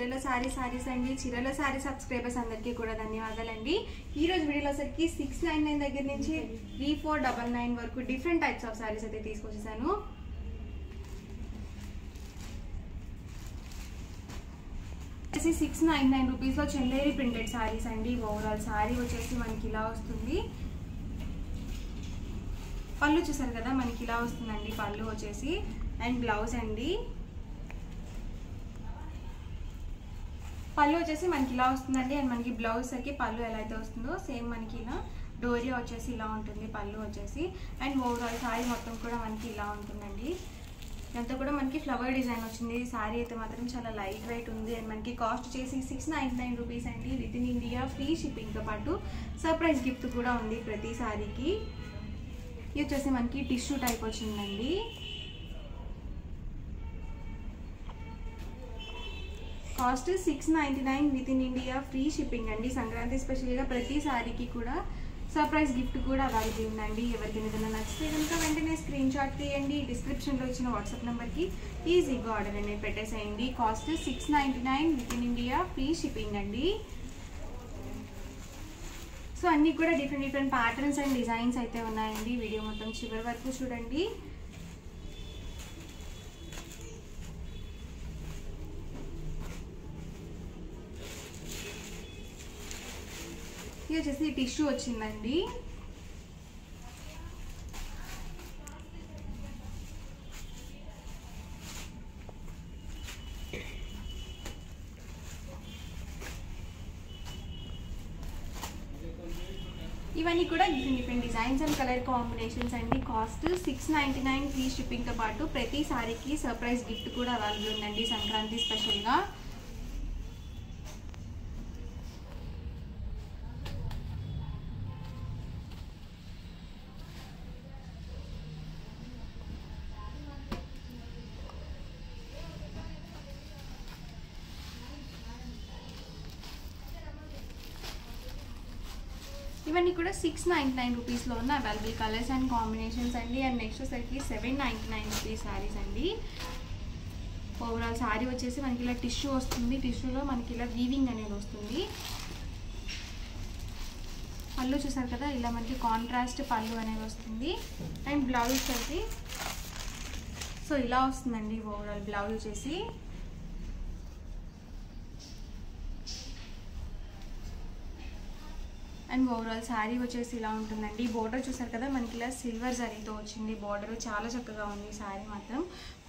చీరల సారీస్ అండి. చీరల సారీ సబ్స్క్రైబర్స్ అందరికీ కూడా ధన్యవాదాలండి. ఈ రోజు వీడియోలో సరికి 699 దగ్గర నుంచి 3499 వరకు డిఫరెంట్ టైప్స్ ఆఫ్ సారీస్ అయితే తీసుకొచ్చేసాను. వచ్చేసి 699 రూపీస్ లో చందేరి ప్రింటెడ్ సారీస్ అండి. ఓవరాల్ సారీ వచ్చేసి మనకి ఇలా వస్తుంది. పళ్ళు చూసారు కదా, మనకి ఇలా వస్తుందండి పళ్ళు వచ్చేసి. అండ్ బ్లౌజ్ అండి, పళ్ళు వచ్చేసి మనకి ఇలా వస్తుందండి. అండ్ మనకి బ్లౌజ్ సరికి పళ్ళు ఎలా అయితే వస్తుందో సేమ్ మనకి ఇలా డోరియా వచ్చేసి ఇలా ఉంటుంది పళ్ళు వచ్చేసి. అండ్ ఓవరాల్ సారీ మొత్తం కూడా మనకి ఇలా ఉంటుందండి. ఇదంతా కూడా మనకి ఫ్లవర్ డిజైన్ వచ్చింది. సారీ అయితే మాత్రం చాలా లైట్ వెయిట్ ఉంది. అండ్ మనకి కాస్ట్ వచ్చేసి 699 రూపీస్ అండి. విత్ ఇన్ ఇండియా ఫ్రీ షిప్పింగ్తో పాటు సర్ప్రైజ్ గిఫ్ట్ కూడా ఉంది ప్రతి సారీకి. ఇది వచ్చేసి మనకి టిష్యూ టైప్ వచ్చిందండి. Cost 699 with in India free shipping అండి. సంక్రాంతి స్పెషల్గా ప్రతి సారీకి కూడా సర్ప్రైజ్ గిఫ్ట్ కూడా అవైలబుల్ ఉందండి. ఎవరికైనా ఏదైనా నచ్చితే కనుక వెంటనే స్క్రీన్ షాట్ తీయండి. డిస్క్రిప్షన్లో ఇచ్చిన వాట్సాప్ నెంబర్కి ఈజీగా ఆర్డర్ అనేది పెట్టేసేయండి. Cost 699 with in India free shipping అండి. సో అన్నీ కూడా డిఫరెంట్ ప్యాటర్న్స్ అండ్ డిజైన్స్ అయితే ఉన్నాయండి. వీడియో మొత్తం చివరి వరకు చూడండి. ఇది వచ్చేసి టిష్యూ వచ్చిందండి. ఇవన్నీ కూడా different designs and colour combinations అండి. కాస్ట్ 699 ఫ్రీ షిప్పింగ్తో పాటు ప్రతి సారీకి సర్ప్రైజ్ గిఫ్ట్ కూడా అవైలబుల్ ఉందండి సంక్రాంతి స్పెషల్గా. ఇవన్నీ కూడా 699 రూపీస్లో ఉన్న అవైలబుల్ కలర్స్ అండ్ కాంబినేషన్స్ అండి. అండ్ నెక్స్ట్ వచ్చేసరికి 799 రూపీస్ శారీస్ అండి. ఓవరాల్ శారీ వచ్చేసి మనకి ఇలా టిష్యూ వస్తుంది. టిష్యూలో మనకి ఇలా వీవింగ్ అనేది వస్తుంది. పళ్ళు చూసారు కదా, ఇలా మనకి కాంట్రాస్ట్ పళ్ళు అనేది వస్తుంది. అండ్ బ్లౌజ్ వచ్చేసి సో ఇలా వస్తుందండి. ఓవరాల్ బ్లౌజ్ వచ్చేసి అండ్ ఓవరాల్ శారీ వచ్చేసి ఇలా ఉంటుందండి. బోర్డర్ చూసారు కదా, మనకి ఇలా సిల్వర్ జరీతో వచ్చింది. బోర్డర్ చాలా చక్కగా ఉంది శారీ మాత్రం.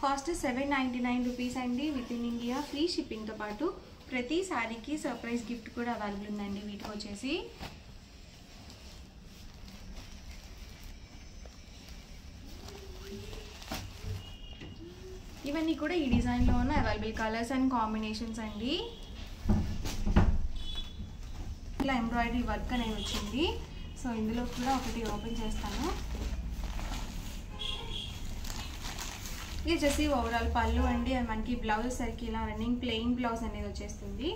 కాస్ట్ 799 రూపీస్ అండి. విత్ ఇన్ ఇండియా ఫ్రీ షిప్పింగ్తో పాటు ప్రతి శారీకి సర్ప్రైజ్ గిఫ్ట్ కూడా అవైలబుల్ ఉందండి. వీటికి వచ్చేసి ఇవన్నీ కూడా ఈ డిజైన్లో ఉన్న అవైలబుల్ కలర్స్ అండ్ కాంబినేషన్స్ అండి. ఇలా ఎంబ్రాయిడరీ వర్క్ అనేది వచ్చింది. సో ఇందులో కూడా ఒకటి ఓపెన్ చేస్తాను. ఇది వచ్చేసి ఓవరాల్ పళ్ళు అండి. అండ్ మనకి బ్లౌజ్ సరికి ఇలా రన్నింగ్ ప్లెయిన్ బ్లౌజ్ అనేది వచ్చేస్తుంది.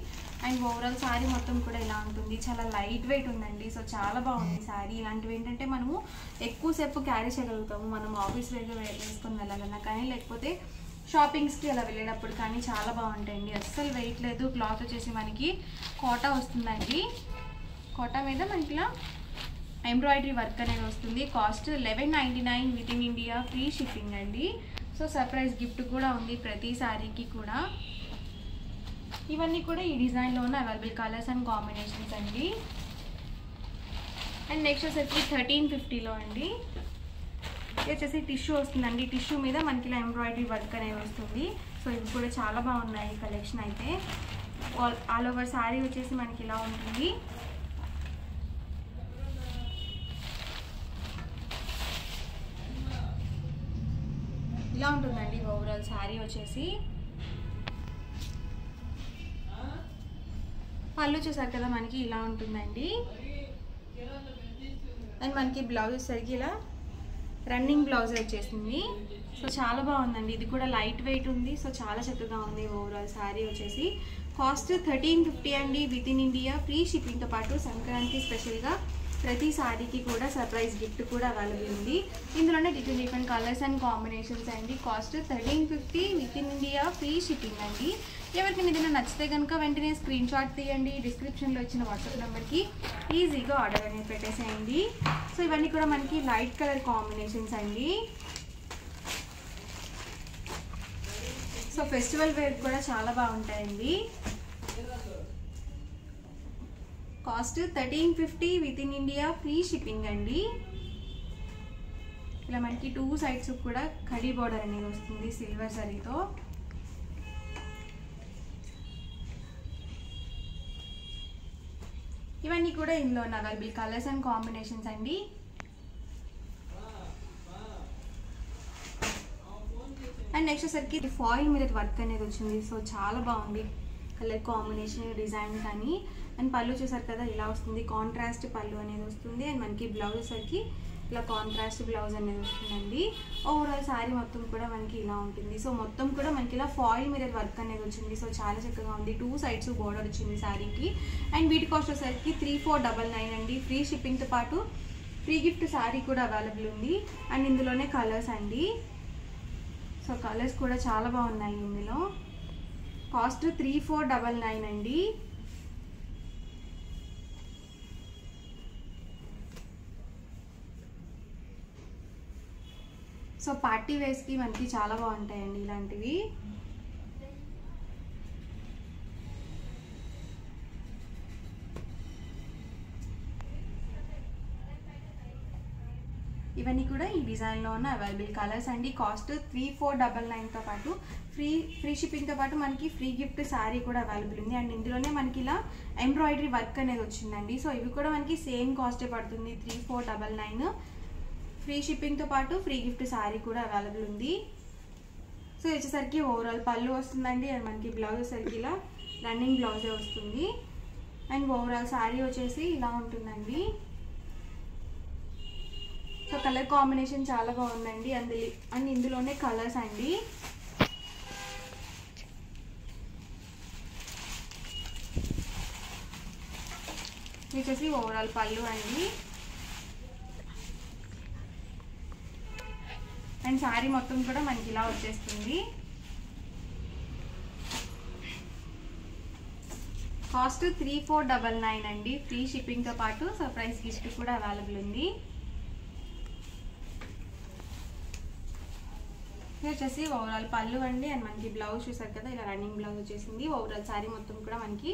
అండ్ ఓవరాల్ శారీ మొత్తం కూడా ఇలా ఉంటుంది. చాలా లైట్ వెయిట్ ఉందండి. సో చాలా బాగుంది శారీ. ఇలాంటివి ఏంటంటే మనము ఎక్కువసేపు క్యారీ చేయగలుగుతాము. మనం ఆఫీస్ వేర్గా వేసుకొని వెళ్ళాలన్నా కానీ, లేకపోతే షాపింగ్స్కి అలా వెళ్ళేటప్పుడు కానీ చాలా బాగుంటాయండి. అస్సలు వెయిట్ లేదు. క్లాత్ వచ్చేసి మనకి కోటా వస్తుందండి. కోటా మీద మనకి ఇలా ఎంబ్రాయిడరీ వర్క్ అనేది వస్తుంది. Cost 1199 with in India free shipping అండి. సో సర్ప్రైజ్ గిఫ్ట్ కూడా ఉంది ప్రతి సారీకి కూడా. ఇవన్నీ కూడా ఈ డిజైన్లో ఉన్న అవైలబుల్ కలర్స్ అండ్ కాంబినేషన్స్ అండి. అండ్ నెక్స్ట్ వచ్చేసి 1350లో అండి. ఇది వచ్చేసి టిష్యూ వస్తుందండి. టిష్యూ మీద మనకి ఇలా ఎంబ్రాయిడరీ వర్క్ అనేది వస్తుంది. సో ఇవి కూడా చాలా బాగున్నాయి కలెక్షన్ అయితే. ఆల్ ఓవర్ శారీ వచ్చేసి మనకి ఇలా ఉంటుంది. ఇలా ఉంటుందండి ఓవరాల్ శారీ వచ్చేసి. పళ్ళు చూసారు కదా, మనకి ఇలా ఉంటుందండి. అండ్ మనకి బ్లౌజ్ సరికి ఇలా రన్నింగ్ బ్లౌజ్ వచ్చేసింది. సో చాలా బాగుందండి. ఇది కూడా లైట్ వెయిట్ ఉంది. సో చాలా చక్కగా ఉంది ఓవరాల్ శారీ వచ్చేసి. కాస్ట్ 1350 అండి. విత్ ఇన్ ఇండియా ఫ్రీ షిప్పింగ్తో పాటు సంక్రాంతి స్పెషల్గా ప్రతి సారీకి కూడా సర్ప్రైజ్ గిఫ్ట్ కూడా అవైలబుల్ ఉంది. ఇందులోనే డిఫరెంట్ కలర్స్ అండ్ కాంబినేషన్స్ అండి. Cost 1350 with in India free shipping అండి. ఎవరికైనా ఏదైనా నచ్చితే కనుక వెంటనే స్క్రీన్ షాట్ తీయండి, డిస్క్రిప్షన్లో ఇచ్చిన వాట్సాప్ నెంబర్కి ఈజీగా ఆర్డర్ అనేది పెట్టేసేయండి. సో ఇవన్నీ కూడా మనకి లైట్ కలర్ కాంబినేషన్స్ అండి. సో ఫెస్టివల్ వేర్ కూడా చాలా బాగుంటాయండి. Cost 1350 with in India, free shipping అండి. ఇలా మనకి 2 సైడ్స్ కూడా కడీ బోర్డర్ అనేది వస్తుంది సిల్వర్ జరీతో. ఇవన్నీ కూడా ఇందులో ఉన్న అవైలబుల్ కలర్స్ అండ్ కాంబినేషన్స్ అండి. అండ్ నెక్స్ట్ వచ్చేసరికి ఫాయిల్ మిర్రర్ వర్క్ అనేది వచ్చింది. సో చాలా బాగుంది కలర్ కాంబినేషన్, డిజైన్ కానీ. అండ్ పళ్ళు చూసారు కదా ఇలా వస్తుంది, కాంట్రాస్ట్ పళ్ళు అనేది వస్తుంది. అండ్ మనకి బ్లౌజ్ వచ్చేసరికి ఇలా కాంట్రాస్ట్ బ్లౌజ్ అనేది వస్తుందండి. ఓవరాల్ శారీ మొత్తం కూడా మనకి ఇలా ఉంటుంది. సో మొత్తం కూడా మనకి ఇలా ఫాయిల్ మిర్రర్ వర్క్ అనేది వచ్చింది. సో చాలా చక్కగా ఉంది. 2 సైడ్స్ బోర్డర్ వచ్చింది శారీకి. అండ్ వీటి కాస్ట్ వచ్చేసరికి 3499 అండి. ఫ్రీ షిప్పింగ్తో పాటు ఫ్రీ గిఫ్ట్ శారీ కూడా అవైలబుల్ ఉంది. అండ్ ఇందులోనే కలర్స్ అండి. సో కలర్స్ కూడా చాలా బాగున్నాయి ఇందులో. కాస్ట్ 3499 అండి. సో పార్టీ వేర్స్కి మనకి చాలా బాగుంటాయండి ఇలాంటివి. ఇవన్నీ కూడా ఈ డిజైన్లో ఉన్న అవైలబుల్ కలర్స్ అండి. కాస్ట్ 3499తో పాటు ఫ్రీ షిప్పింగ్తో పాటు మనకి ఫ్రీ గిఫ్ట్ శారీ కూడా అవైలబుల్ ఉంది. అండ్ ఇందులోనే మనకి ఇలా ఎంబ్రాయిడరీ వర్క్ అనేది వచ్చిందండి. సో ఇవి కూడా మనకి సేమ్ కాస్టే పడుతుంది, 3499. ఫ్రీ షిప్పింగ్తో పాటు ఫ్రీ గిఫ్ట్ శారీ కూడా అవైలబుల్ ఉంది. సో వచ్చేసరికి ఓవరాల్ పళ్ళు వస్తుందండి. అండ్ మనకి బ్లౌజ్ వచ్చేసరికి ఇలా రన్నింగ్ బ్లౌజే వస్తుంది. అండ్ ఓవరాల్ శారీ వచ్చేసి ఇలా ఉంటుందండి. సో కలర్ కాంబినేషన్ చాలా బాగుందండి. అండ్ ఇందులోనే కలర్స్ అండి. ఇది వచ్చేసి ఓవరాల్ పళ్ళు అండి. అండ్ శారీ మొత్తం కూడా మనకి ఇలా వచ్చేస్తుంది. కాస్ట్ 3499 అండి. ఫ్రీ షిప్పింగ్తో పాటు సర్ప్రైజ్ గిఫ్ట్ కూడా అవైలబుల్ ఉంది. ఇది వచ్చేసి ఓవరాల్ పళ్ళు అండి. అండ్ మనకి బ్లౌజ్ చూసారు కదా ఇలా రన్నింగ్ బ్లౌజ్ వచ్చేసింది. ఓవరాల్ శారీ మొత్తం కూడా మనకి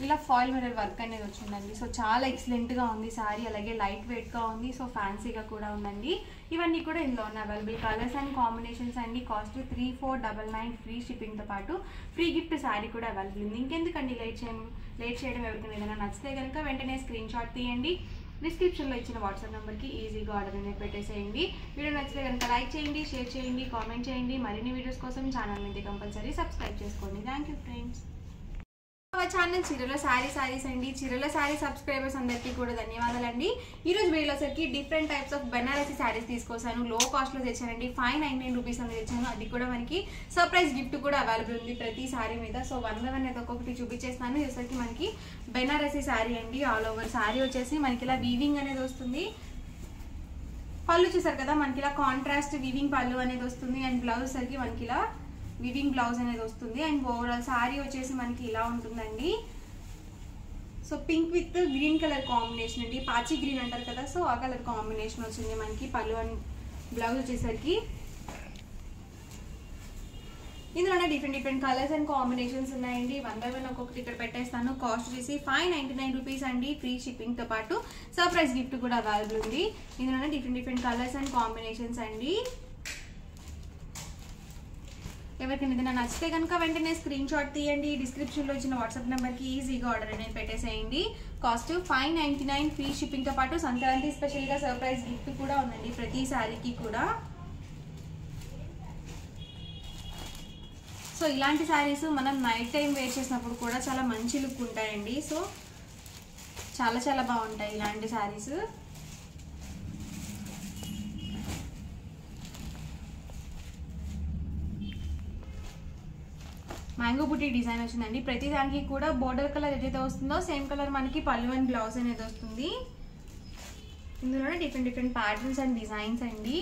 ఇలా ఫాయిల్ మిర్రర్ వర్క్ అనేది వచ్చిందండి. సో చాలా ఎక్సలెంట్గా ఉంది శారీ, అలాగే లైట్ వెయిట్గా ఉంది. సో ఫ్యాన్సీగా కూడా ఉందండి. ఇవన్నీ కూడా ఇందులో ఉన్న అవైలబుల్ కలర్స్ అండ్ కాంబినేషన్స్ అండి. కాస్ట్ 3499 ఫ్రీ షిప్పింగ్తో పాటు ఫ్రీ గిఫ్ట్ శారీ కూడా అవైలబుల్ ఉంది. ఇంకెందుకండి లేట్ చేయడం. ఎవరికైనా ఏదైనా నచ్చితే కనుక వెంటనే స్క్రీన్ షాట్ తీయండి, డిస్క్రిప్షన్లో ఇచ్చిన వాట్సాప్ నెంబర్కి ఈజీగా ఆర్డర్ అనేది పెట్టేసేయండి. వీడియో నచ్చితే కనుక లైక్ చేయండి, షేర్ చేయండి, కామెంట్ చేయండి. మరిన్ని వీడియోస్ కోసం ఛానల్ మీద కంపల్సరీ సబ్స్క్రైబ్ చేసుకోండి. Thank you friends. మా ఛానల్ చీరల శారీస్ అండి. చీరల శారీ సబ్స్క్రైబర్స్ అందరికీ కూడా ధన్యవాదాలండి. ఈరోజు వీడియోలో వచ్చరికి different types of Banarasi saris తీసుకొస్తాను. లో కాస్ట్లో తెచ్చానండి. 599 రూపీస్ అనేది తెచ్చాను. అది కూడా మనకి సర్ప్రైజ్ గిఫ్ట్ కూడా అవైలబుల్ ఉంది ప్రతి శారీ మీద. సో 1 by 1 అయితే ఒక్కొక్కటి చూపించేస్తాను. వచ్చరికి మనకి బెనారసీ శారీ అండి. ఆల్ ఓవర్ శారీ వచ్చేసి మనకి ఇలా వీవింగ్ అనేది వస్తుంది. పళ్ళు చూసారు కదా మనకి ఇలా కాంట్రాస్ట్ వీవింగ్ పళ్ళు అనేది వస్తుంది. అండ్ బ్లౌజ్ సరికి మనకి ఇలా వీవింగ్ బ్లౌజ్ అనేది వస్తుంది. అండ్ ఓవరాల్ శారీ వచ్చేసి మనకి ఇలా ఉంటుందండి. So pink with green colour combination అండి. పాచి గ్రీన్ అంటారు కదా, సో ఆ కలర్ కాంబినేషన్ వచ్చింది మనకి పళ్ళు అండ్ బ్లౌజ్ వచ్చేసరికి. ఇందులోనే డిఫరెంట్ కలర్స్ అండ్ కాంబినేషన్స్ ఉన్నాయండి. 1 by 1 ఒక్కొక్కటి ఇక్కడ పెట్టేస్తాను. కాస్ట్ వచ్చేసి 599 రూపీస్ అండి. ఫ్రీ షిప్పింగ్తో పాటు సర్ప్రైజ్ గిఫ్ట్ కూడా అవైలబుల్ ఉంది. ఇందులోనే డిఫరెంట్ కలర్స్ అండ్ కాంబినేషన్స్ అండి. ఎవరికైనా ఏదైనా నచ్చితే కనుక వెంటనే స్క్రీన్ షాట్ తీయండి, డిస్క్రిప్షన్లో ఇచ్చిన వాట్సాప్ నెంబర్కి ఈజీగా ఆర్డర్ అనేది పెట్టేసేయండి. కాస్ట్ 599 ఫ్రీ షిప్పింగ్తో పాటు సంక్రాంతి స్పెషల్గా సర్ప్రైజ్ గిఫ్ట్ కూడా ఉందండి ప్రతి శారీకి కూడా. సో ఇలాంటి శారీస్ మనం నైట్ టైం వేర్ చేసినప్పుడు కూడా చాలా మంచి లుక్ ఉంటాయండి. సో చాలా బాగుంటాయి ఇలాంటి శారీస్. మ్యాంగో బుట్టి డిజైన్ వచ్చిందండి. ప్రతి దానికి కూడా బోర్డర్ కలర్ ఏదైతే వస్తుందో సేమ్ కలర్ మనకి పళ్ళు అండ్ బ్లౌజ్ అనేది వస్తుంది. ఇందులోనే డిఫరెంట్ ప్యాటర్న్స్ అండ్ డిజైన్స్ అండి.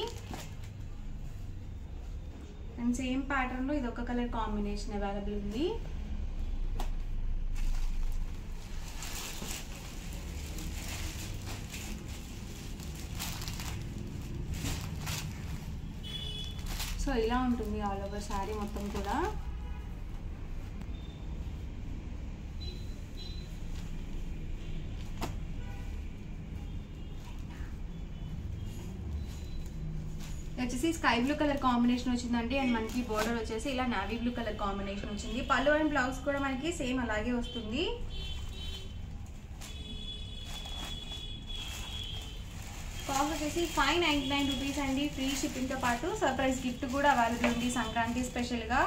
అండ్ సేమ్ ప్యాటర్న్లో ఇది ఒక కలర్ కాంబినేషన్ అవైలబుల్ ఉంది. సో ఇలా ఉంటుంది ఆల్ ఓవర్ శారీ మొత్తం కూడా. వచ్చేసి స్కై బ్లూ కలర్ కాంబినేషన్ వచ్చిందండి. అండ్ మనకి బోర్డర్ వచ్చేసి ఇలా నావీ బ్లూ కలర్ కాంబినేషన్ వచ్చింది. పళ్ళు అండ్ బ్లౌజ్ కూడా మనకి సేమ్ అలాగే వస్తుంది. కాస్ట్ వచ్చేసి 599 రూపీస్ అండి. ఫ్రీ షిప్పింగ్తో పాటు సర్ప్రైజ్ గిఫ్ట్ కూడా అవైలబుల్ ఉంది సంక్రాంతి స్పెషల్గా.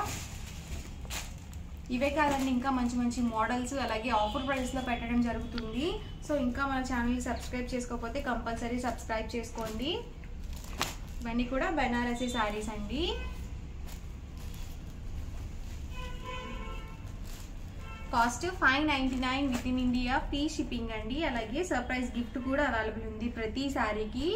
ఇవే కాదండి, ఇంకా మంచి మంచి మోడల్స్ అలాగే ఆఫర్ ప్రైస్లో పెట్టడం జరుగుతుంది. సో ఇంకా మన ఛానల్ని సబ్స్క్రైబ్ చేసుకోకపోతే కంపల్సరీ సబ్స్క్రైబ్ చేసుకోండి. ఇవన్నీ కూడా బెనారసీ శారీస్ అండి. Cost 599 with in India, free shipping అండి. అలాగే సర్ప్రైజ్ గిఫ్ట్ కూడా అవైలబుల్ ఉంది ప్రతి శారీకి.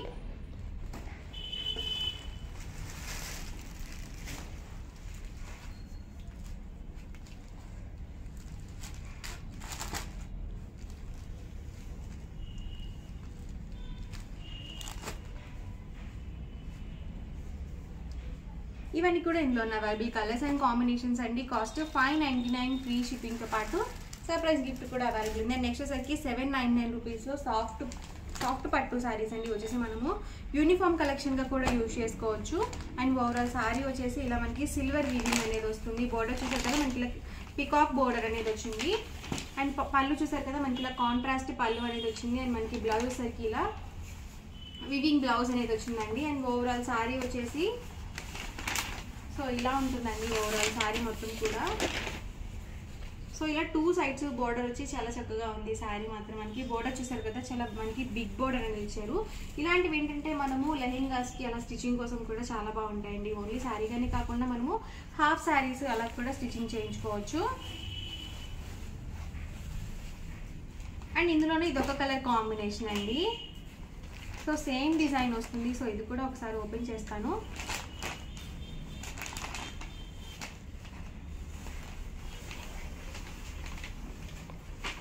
ఇవన్నీ కూడా ఇందులో ఉన్న అవైలబుల్ కలర్స్ అండ్ కాంబినేషన్స్ అండి. కాస్ట్ 599 ఫ్రీ షిప్పింగ్తో పాటు సర్ప్రైజ్ గిఫ్ట్ కూడా అవైలబుల్ ఉంది. నెక్స్ట్ వచ్చేసరికి 799 రూపీస్లో సాఫ్ట్ పట్టు శారీస్ అండి. వచ్చేసి మనము యూనిఫామ్ కలెక్షన్గా కూడా యూజ్ చేసుకోవచ్చు. అండ్ ఓవరాల్ శారీ వచ్చేసి ఇలా మనకి సిల్వర్ వీవింగ్ అనేది వస్తుంది. బోర్డర్ చూసారు కదా మనకి ఇలా పికాక్ బోర్డర్ అనేది వచ్చింది. అండ్ పళ్ళు చూసారు కదా మనకి ఇలా కాంట్రాస్ట్ పళ్ళు అనేది వచ్చింది. అండ్ మనకి బ్లౌజ్ సరికి ఇలా వివింగ్ బ్లౌజ్ అనేది వచ్చిందండి. అండ్ ఓవరాల్ శారీ వచ్చేసి సో ఇలా ఉంటుందండి ఓవరాల్ శారీ మొత్తం కూడా. సో ఇలా 2 సైడ్స్ బోర్డర్ వచ్చి చాలా చక్కగా ఉంది శారీ మాత్రం. మనకి బోర్డర్ చూసారు కదా చాలా మనకి బిగ్ బోర్డర్ అనేది ఇచ్చారు. ఇలాంటివి ఏంటంటే మనము లెహెంగాస్కి అలా స్టిచ్చింగ్ కోసం కూడా చాలా బాగుంటాయండి. ఓన్లీ శారీగానే కాకుండా మనము హాఫ్ శారీస్ అలా కూడా స్టిచ్చింగ్ చేయించుకోవచ్చు. అండ్ ఇందులోనే ఇదొక కలర్ కాంబినేషన్ అండి. సో సేమ్ డిజైన్ వస్తుంది. సో ఇది కూడా ఒకసారి ఓపెన్ చేస్తాను.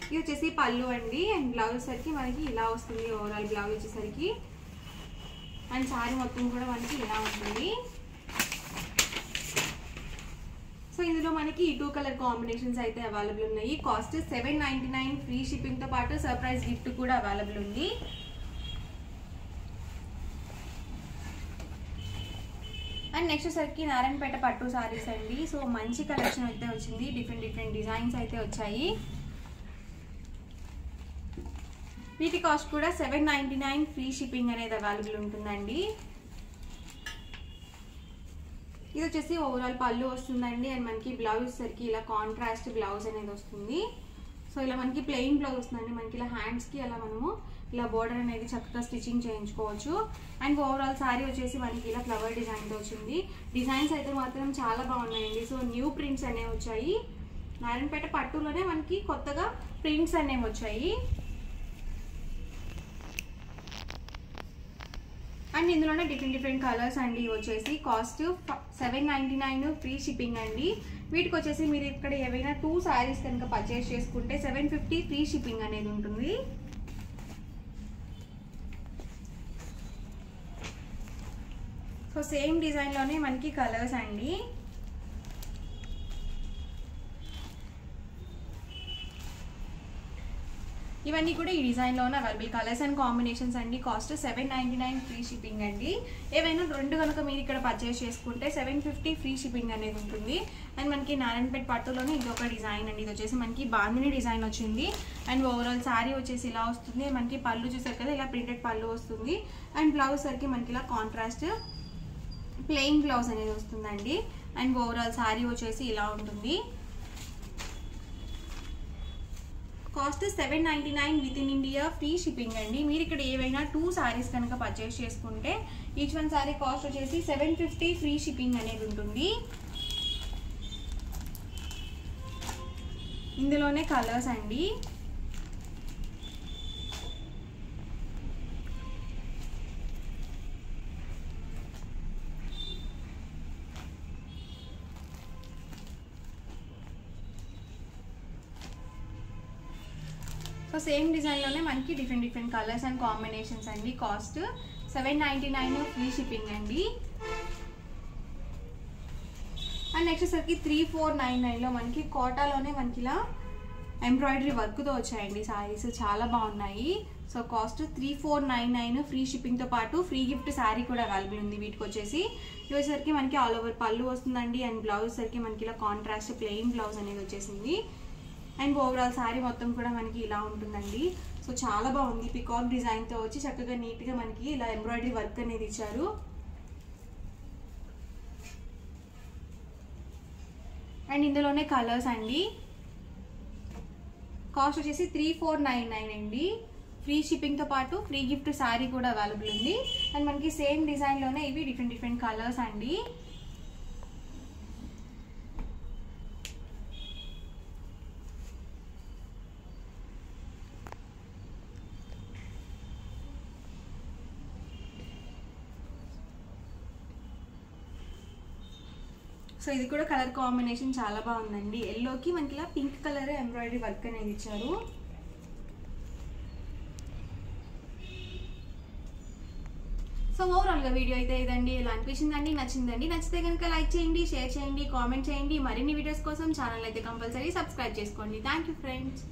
ఇది వచ్చేసి పళ్ళు అండి. అండ్ బ్లౌజ్ వచ్చేసరికి మనకి ఇలా వస్తుంది. ఓవరాల్ బ్లౌజ్ వచ్చేసరికి అండ్ శారీ మొత్తం కూడా మనకి ఇలా ఉంటుంది. సో ఇందులో మనకి ఈ 2 కలర్ కాంబినేషన్స్ అయితే అవైలబుల్ ఉన్నాయి. కాస్ట్ 799 ఫ్రీ షిప్పింగ్తో పాటు సర్ప్రైజ్ గిఫ్ట్ కూడా అవైలబుల్ ఉంది. అండ్ నెక్స్ట్ వచ్చేసరికి నారాయణపేట పట్టు శారీస్ అండి. సో మంచి కలెక్షన్ అయితే వచ్చింది. డిఫరెంట్ డిజైన్స్ అయితే వచ్చాయి. వీటి కాస్ట్ కూడా 799 ఫ్రీ షిప్పింగ్ అనేది అవైలబుల్ ఉంటుందండి. ఇది వచ్చేసి ఓవరాల్ పళ్ళు వస్తుందండి. అండ్ మనకి బ్లౌజ్ సరికి ఇలా కాంట్రాస్ట్ బ్లౌజ్ అనేది వస్తుంది. సో ఇలా మనకి ప్లెయిన్ బ్లౌజ్ వస్తుందండి. మనకి ఇలా హ్యాండ్స్కి అలా మనము ఇలా బోర్డర్ అనేది చక్కగా స్టిచ్చింగ్ చేయించుకోవచ్చు. అండ్ ఓవరాల్ శారీ వచ్చేసి మనకి ఇలా ఫ్లవర్ డిజైన్తో వచ్చింది. డిజైన్స్ అయితే మాత్రం చాలా బాగున్నాయండి. సో న్యూ ప్రింట్స్ అనేవి వచ్చాయి. నారాయణపేట పట్టులోనే మనకి కొత్తగా ప్రింట్స్ అనేవి వచ్చాయి. అండ్ ఇందులోనే డిఫరెంట్ కలర్స్ అండి. వచ్చేసి కాస్ట్ 799 ఫ్రీ షిప్పింగ్ అండి. వీటికి వచ్చేసి మీరు ఇక్కడ ఏవైనా 2 శారీస్ కనుక పర్చేస్ చేసుకుంటే 750 ఫ్రీ షిప్పింగ్ అనేది ఉంటుంది. సో సేమ్ డిజైన్లోనే మనకి కలర్స్ అండి. ఇవన్నీ కూడా ఈ డిజైన్లోనే అవైలబుల్ కలర్స్ అండ్ కాంబినేషన్స్ అండి. కాస్ట్ 799 ఫ్రీ షిప్పింగ్ అండి. ఏవైనా 2 కనుక మీరు ఇక్కడ పర్చేస్ చేసుకుంటే 750 ఫ్రీ షిప్పింగ్ అనేది ఉంటుంది. అండ్ మనకి నారాయణపేట పట్టులోనే ఇది ఒక డిజైన్ అండి. ఇది వచ్చేసి మనకి బాందిని డిజైన్ వచ్చింది. అండ్ ఓవరాల్ శారీ వచ్చేసి ఇలా వస్తుంది. మనకి పళ్ళు చూసారు కదా ఇలా ప్రింటెడ్ పళ్ళు వస్తుంది. అండ్ బ్లౌజ్ సరికి మనకి ఇలా కాంట్రాస్ట్ ప్లెయిన్ బ్లౌజ్ అనేది వస్తుందండి. అండ్ ఓవరాల్ శారీ వచ్చేసి ఇలా ఉంటుంది. Cost 799 with in India, free shipping అండి. మీరు ఇక్కడ ఏవైనా 2 శారీస్ కనుక పర్చేస్ చేసుకుంటే ఈచ్ వన్ శారీ కాస్ట్ వచ్చేసి 750 ఫ్రీ షిప్పింగ్ అనేది ఉంటుంది. ఇందులోనే కలర్స్ అండి. సో సేమ్ డిజైన్లోనే మనకి డిఫరెంట్ కలర్స్ అండ్ కాంబినేషన్స్ అండి. కాస్ట్ 799 ఫ్రీ షిప్పింగ్ అండి. అండ్ నెక్స్ట్ వచ్చేసరికి 3499లో మనకి కోటాలోనే మనకి ఇలా ఎంబ్రాయిడరీ వర్క్తో వచ్చాయండి శారీస్, చాలా బాగున్నాయి. సో కాస్ట్ 3499 ఫ్రీ షిప్పింగ్తో పాటు ఫ్రీ గిఫ్ట్ శారీ కూడా అవైలబుల్ ఉంది. వీటికి వచ్చేసి ఇవి వచ్చేసరికి మనకి ఆల్ ఓవర్ పళ్ళు వస్తుందండి. అండ్ బ్లౌజ్ సరికి మనకి ఇలా కాంట్రాస్ట్ ప్లెయిన్ బ్లౌజ్ అనేది వచ్చేసింది. అండ్ ఓవరాల్ శారీ మొత్తం కూడా మనకి ఇలా ఉంటుందండి. సో చాలా బాగుంది. పికాక్ డిజైన్తో వచ్చి చక్కగా నీట్గా మనకి ఇలా ఎంబ్రాయిడరీ వర్క్ అనేది ఇచ్చారు. అండ్ ఇందులోనే కలర్స్ అండి. కాస్ట్ వచ్చేసి 3499 అండి. ఫ్రీ షిప్పింగ్తో పాటు ఫ్రీ గిఫ్ట్ శారీ కూడా అవైలబుల్ ఉంది. అండ్ మనకి సేమ్ డిజైన్లోనే ఇవి డిఫరెంట్ కలర్స్ అండి. సో ఇది కూడా కలర్ కాంబినేషన్ చాలా బాగుందండి. ఎల్లోకి మనకి ఇలా పింక్ కలర్ ఎంబ్రాయిడరీ వర్క్ అనేది ఇచ్చారు. సో ఓవరాల్గా వీడియో అయితే ఇదండి. ఇలా అనిపించిందండి, నచ్చిందండి. నచ్చితే కనుక లైక్ చేయండి, షేర్ చేయండి, కామెంట్ చేయండి. మరిన్ని వీడియోస్ కోసం ఛానల్ అయితే కంపల్సరీ సబ్స్క్రైబ్ చేసుకోండి. Thank you friends.